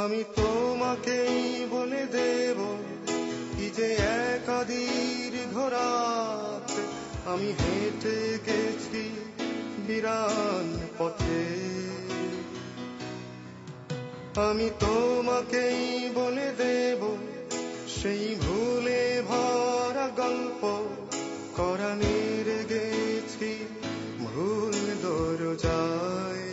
আমি তোমাকেই বলে দেব কি যে একা দীর্ঘ রাত আমি হেঁটে গেছি বিরান পথে। আমি তোমাকেই বলে দেব সেই ভুলে ভরা গল্প কোরানের গেছি ভুল দরজায়।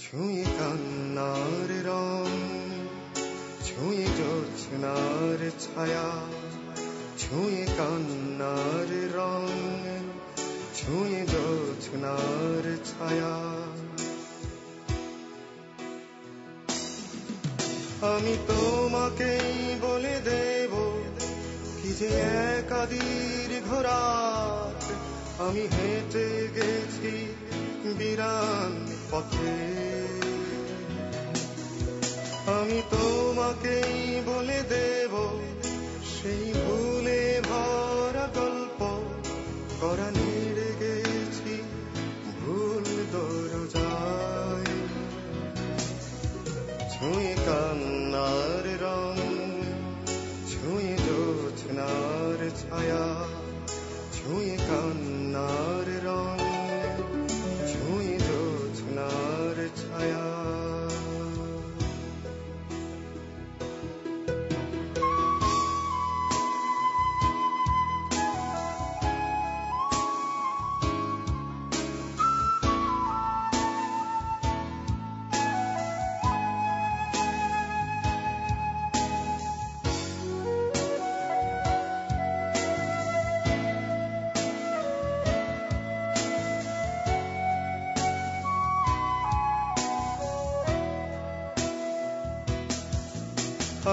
ছুঁয়ে কান্নার রং, ছুঁয়ে জোছনার ছায়া, ছুঁয়ে কান্নার রং, ছুঁয়ে জোছনার ছায়া। আমি তোমাকেই বলে দেব কি যে একা দীর্ঘ রাত আমি হেঁটে গেছি বিরান পথে। আমি তোমাকেই বলে দেব সেই ভুলে ভরা গল্প কোরানের গেছি ভুল দরজায়। ছুঁয়ে কান্নার রং, ছুঁয়ে জোছনার ছায়া, ছুঁয়ে কান্নার রং, ছুঁয়ে জোছনার ছায়া।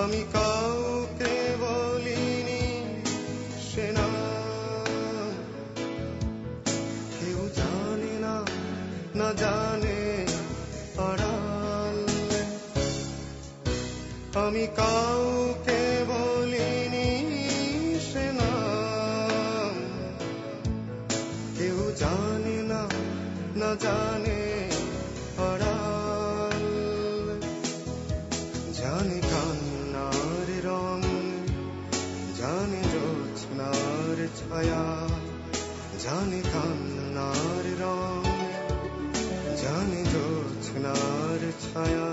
আমি কাউকে বলিনি সে নাম, কেউ জানে না, না জানে আড়াল। আমি কাউকে বলিনি সে নাম, কেউ জানে না, না জানে আড়াল। জানে কান্নার রং, জানে জোছনার ছায়া, জানে কান্নার রং, জানে জোছনার ছায়া।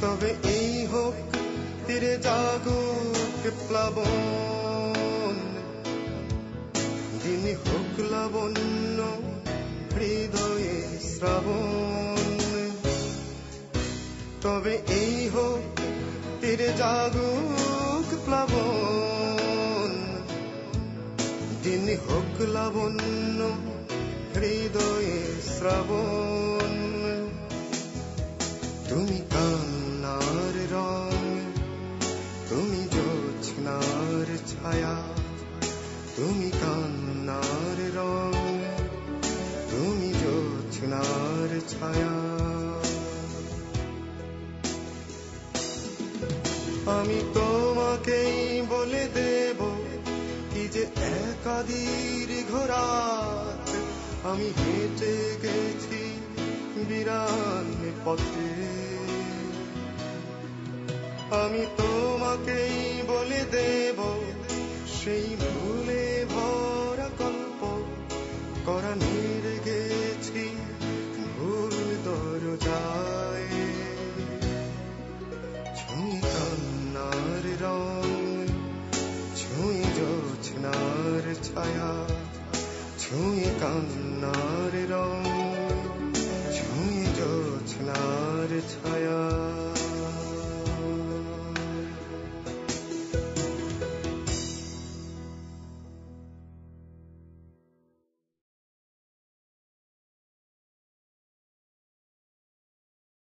তবে এই হোক তীরে জাগুক প্লাবন, দিনে হোক লাবণ্য হৃদয়ে শ্রাবণ। তবে এই হোক তীরে জাগুক প্লাবন, দিনে হোক লাবণ্য হৃদয়ে শ্রাবণ। তুমি কান্নার রং, তুমি জোছনার ছায়া, তুমি কান্নার রং, তুমি জোছনার ছায়া। আমি তোমাকেই বলে দেব কি যে একা দীর্ঘ রাত আমি হেঁটে গেছি বিরান পথে। আমি তোমাকেই বলে দেব সেই ভুলে ভরা গল্প কোরানের গেছি ভুল দরজায়। ছুঁয়ে কান্নার রং, ছুঁয়ে জোছনার ছায়া, ছুঁয়ে কান্নার রং, ছুঁয়ে জোছনার ছায়া।